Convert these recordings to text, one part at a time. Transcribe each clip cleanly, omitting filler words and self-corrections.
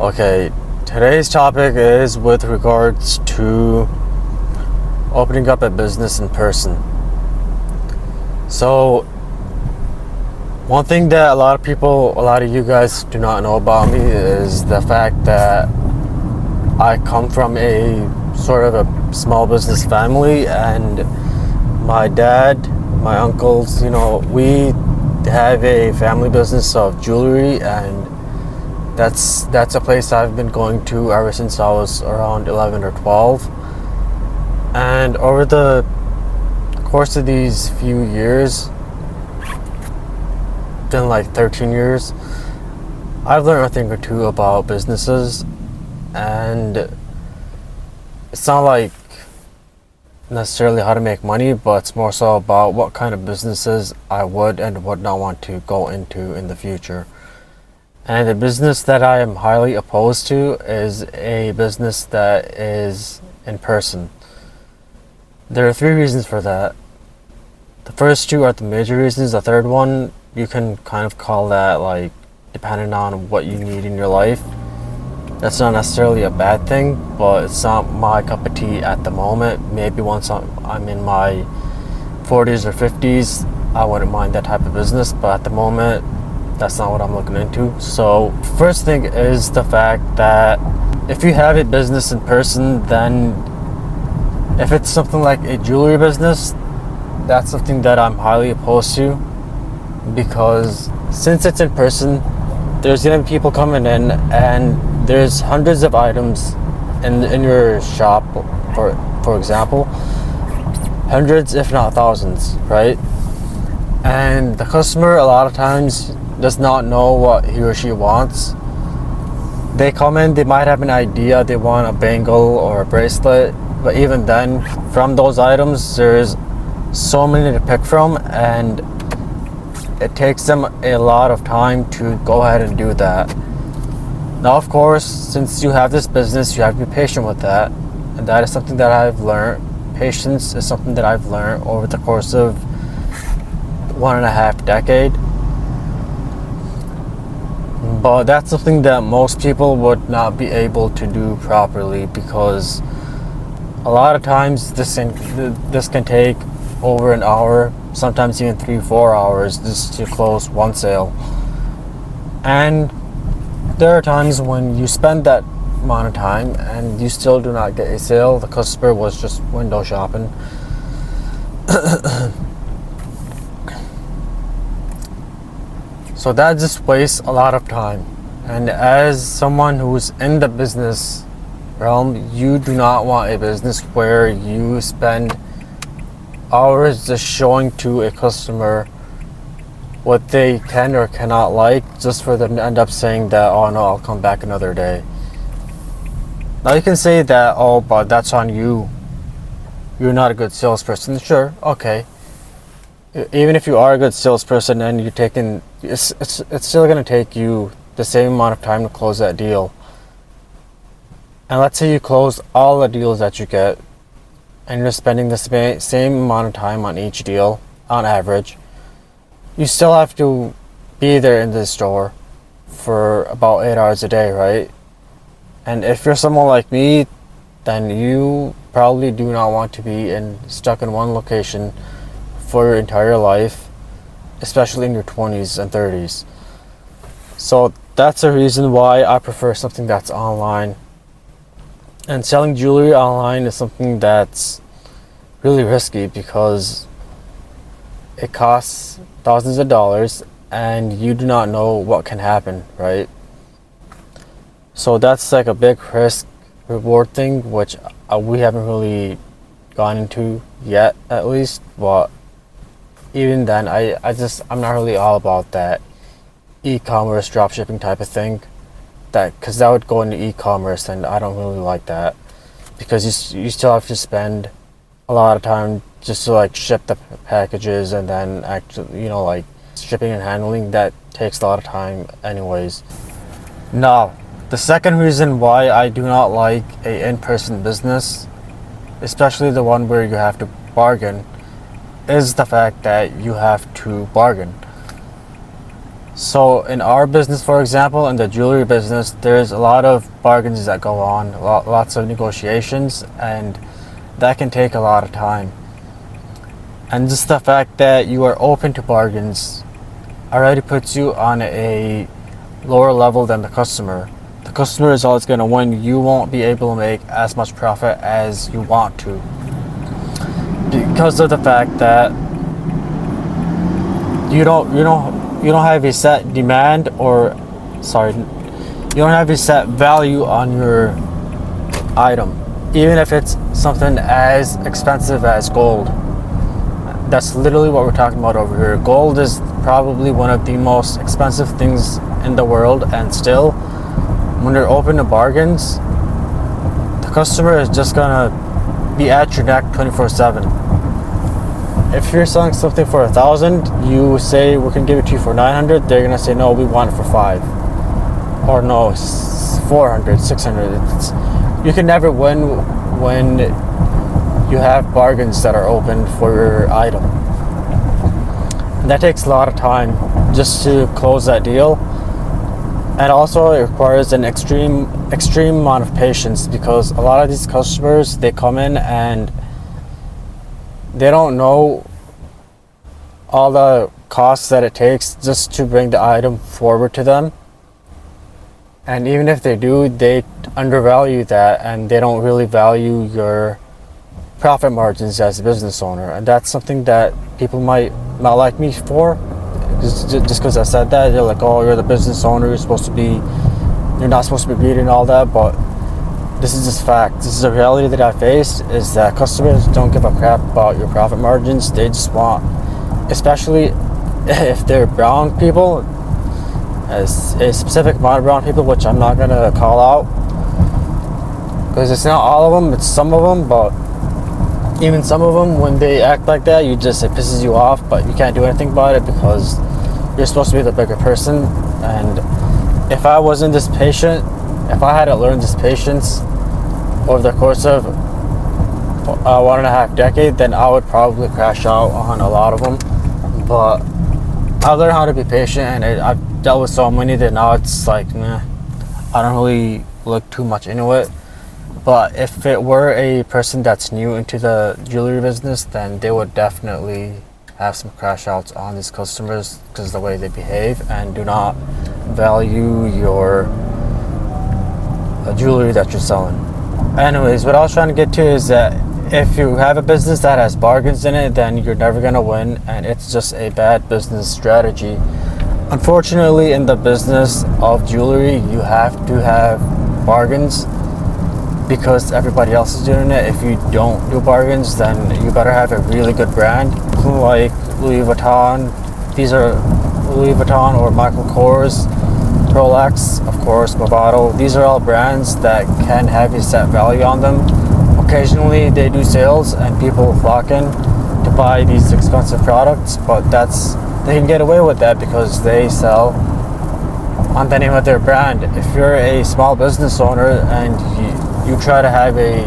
Okay, today's topic is with regards to opening up a business in person. So, one thing that a lot of you guys do not know about me is the fact that I come from a sort of a small business family, and my dad, my uncles, we have a family business of jewelry, and that's a place I've been going to ever since I was around 11 or 12. And over the course of these few years, been like 13 years, I've learned a thing or two about businesses. And it's not like necessarily how to make money, but it's more so about what kind of businesses I would and would not want to go into in the future. And the business that I am highly opposed to is a business that is in person. There are 3 reasons for that. The first 2 are the major reasons. The third one, you can kind of call that like depending on what you need in your life. That's not necessarily a bad thing, but it's not my cup of tea at the moment. Maybe once I'm in my 40s or 50s, I wouldn't mind that type of business, but at the moment, that's not what I'm looking into. So first thing is the fact that if you have a business in person, then if it's something like a jewelry business, that's something that I'm highly opposed to, because since it's in person, there's gonna be people coming in, and there's hundreds of items in your shop, for example, hundreds if not thousands, right? And the customer a lot of times does not know what he or she wants. They come in, they might have an idea, they want a bangle or a bracelet, but even then, from those items, there's so many to pick from, and it takes them a lot of time to go ahead and do that. Now, of course, since you have this business, you have to be patient with that, and that is something that I've learned. Patience is something that I've learned over the course of 1.5 decades. But that's something that most people would not be able to do properly, because a lot of times this can take over an hour, sometimes even 3-4 hours just to close one sale. And there are times when you spend that amount of time and you still do not get a sale. The customer was just window shopping. So that just wastes a lot of time. And as someone who's in the business realm, you do not want a business where you spend hours just showing to a customer what they can or cannot like, just for them to end up saying that, oh no, I'll come back another day. Now you can say that, oh, but that's on you. You're not a good salesperson. Sure, okay. Even if you are a good salesperson and you're taking, it's still going to take you the same amount of time to close that deal. And let's say you close all the deals that you get, and you're spending the same amount of time on each deal, on average. You still have to be there in the store for about 8 hours a day, right? And if you're someone like me, then you probably do not want to be stuck in one location for your entire life, especially in your 20s and 30s. So that's a reason why I prefer something that's online. And selling jewelry online is something that's really risky, because it costs thousands of dollars and you do not know what can happen, right? So that's like a big risk reward thing, which we haven't really gone into yet, at least. But even then, I'm not really all about that e-commerce dropshipping type of thing, because that would go into e-commerce, and I don't really like that, because you still have to spend a lot of time just to like ship the packages, and then actually, like shipping and handling, that takes a lot of time anyways. Now, the second reason why I do not like a in-person business, especially the one where you have to bargain, is the fact that you have to bargain. So in our business, for example, in the jewelry business, there's a lot of bargains that go on, lots of negotiations, and that can take a lot of time. And just the fact that you are open to bargains already puts you on a lower level than the customer. The customer is always going to win. You won't be able to make as much profit as you want to, because of the fact that you don't have a set demand, or sorry, you don't have a set value on your item, even if it's something as expensive as gold. That's literally what we're talking about over here. Gold is probably one of the most expensive things in the world, and still, when you're open to bargains, the customer is just gonna be at your neck 24/7. If you're selling something for 1,000, you say we can give it to you for 900, they're gonna say no, we want it for 5, or no, 400, 600. You can never win when you have bargains that are open for your item. And that takes a lot of time just to close that deal, and also it requires an extreme amount of patience, because a lot of these customers, they come in and they don't know all the costs that it takes just to bring the item forward to them. And even if they do, they undervalue that, and they don't really value your profit margins as a business owner. And that's something that people might not like me for, just because I said that. They're like, oh, you're the business owner, you're not supposed to be reading all that. But this is just fact. This is a reality that I face, is that customers don't give a crap about your profit margins. They just want, especially if they're brown people, as a specific amount of brown people, which I'm not going to call out, because it's not all of them, it's some of them. But even some of them, when they act like that, it pisses you off, but you can't do anything about it because you're supposed to be the bigger person. And if I wasn't this patient, if I hadn't learned this patience over the course of 1.5 decades, then I would probably crash out on a lot of them. But I've learned how to be patient, and I've dealt with so many that now it's like, meh, I don't really look too much into it. But if it were a person that's new into the jewelry business, then they would definitely have some crash outs on these customers because of the way they behave and do not value your jewelry that you're selling. Anyways, what I was trying to get to is that if you have a business that has bargains in it, then you're never going to win, and it's just a bad business strategy. Unfortunately, in the business of jewelry, you have to have bargains because everybody else is doing it. If you don't do bargains, then you better have a really good brand, like Louis Vuitton. These are Louis Vuitton or Michael Kors, Rolex, of course, Movado. These are all brands that can have a set value on them. Occasionally they do sales and people flock in to buy these expensive products, but they can get away with that because they sell on the name of their brand. If you're a small business owner and you try to have a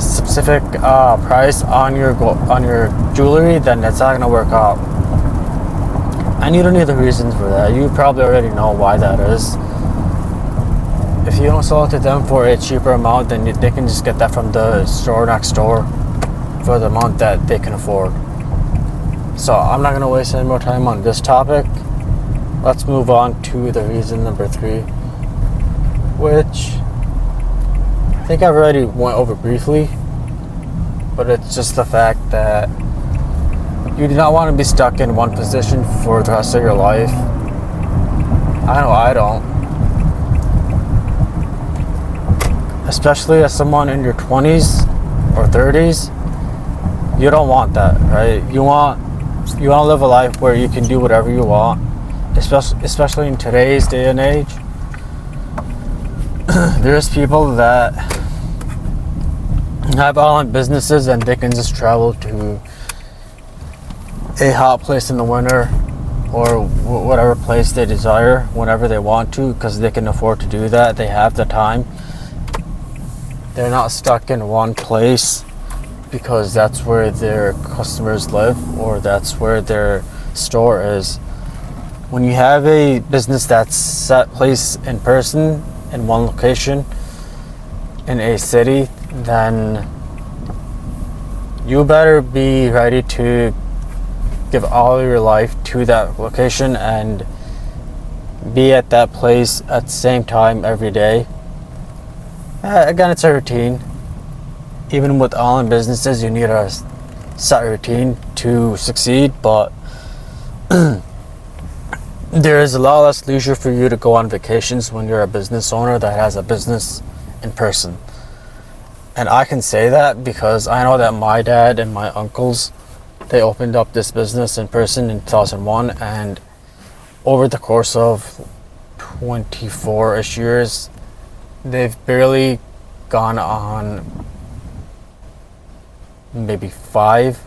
specific price on your jewelry, then it's not going to work out. And you don't need the reasons for that. You probably already know why that is. If you don't sell it to them for a cheaper amount, then they can just get that from the store next door for the amount that they can afford. So I'm not going to waste any more time on this topic. Let's move on to the reason number 3, which I think I've already went over briefly, but it's just the fact that you do not want to be stuck in one position for the rest of your life. I know I don't. Especially as someone in your 20s or 30s, you don't want that, right? You want to live a life where you can do whatever you want, especially in today's day and age. There's people that have online businesses and they can just travel to a hot place in the winter or whatever place they desire whenever they want to, because they can afford to do that. They have the time. They're not stuck in one place because that's where their customers live or that's where their store is. when you have a business that's set place in person in one location in a city, then you better be ready to give all your life to that location and be at that place at the same time every day. Again, it's a routine. Even with online businesses, you need a set routine to succeed, but there is a lot less leisure for you to go on vacations when you're a business owner that has a business in person. And I can say that because I know that my dad and my uncles, they opened up this business in person in 2001, and over the course of 24-ish years, they've barely gone on maybe 5,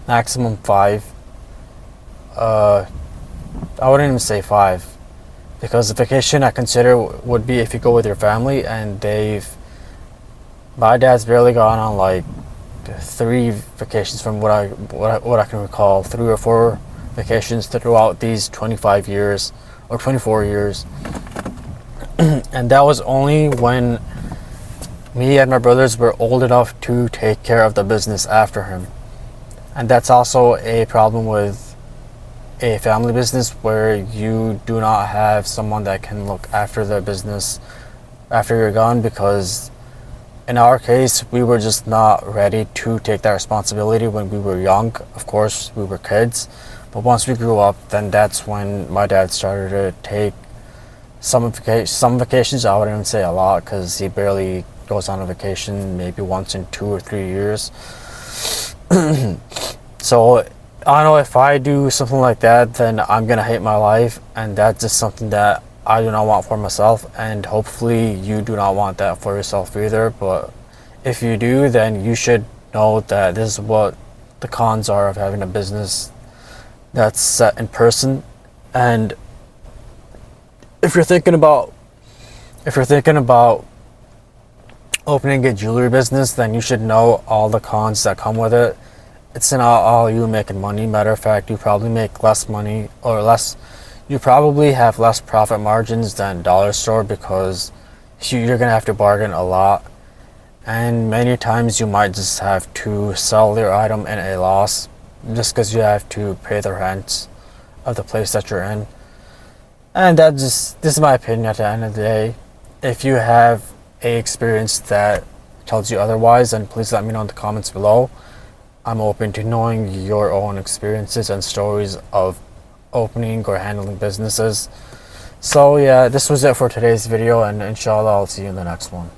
maximum 5. I wouldn't even say 5, because the vacation I consider would be if you go with your family, and my dad's barely gone on like 3 vacations from what I can recall, 3 or 4 vacations throughout these 25 years or 24 years. And that was only when me and my brothers were old enough to take care of the business after him. And that's also a problem with a family business, where you do not have someone that can look after the business after you're gone, because in our case, we were just not ready to take that responsibility when we were young. Of course, we were kids, but once we grew up, then that's when my dad started to take some vacations. I wouldn't even say a lot, because he barely goes on a vacation maybe once in 2 or 3 years. So I know if I do something like that, then I'm gonna hate my life, and that's just something that I do not want for myself, and hopefully you do not want that for yourself either. But if you do, then you should know that this is what the cons are of having a business that's set in person. And if you're thinking about opening a jewelry business, then you should know all the cons that come with it. It's not all you making money. Matter of fact, you probably make less money, or less. You probably have less profit margins than dollar store, because you're gonna have to bargain a lot, and many times you might just have to sell your item in a loss just because you have to pay the rent of the place that you're in. And this is my opinion at the end of the day. If you have a experience that tells you otherwise, then please let me know in the comments below. I'm open to knowing your own experiences and stories of opening or handling businesses. So yeah, this was it for today's video, and inshallah I'll see you in the next one.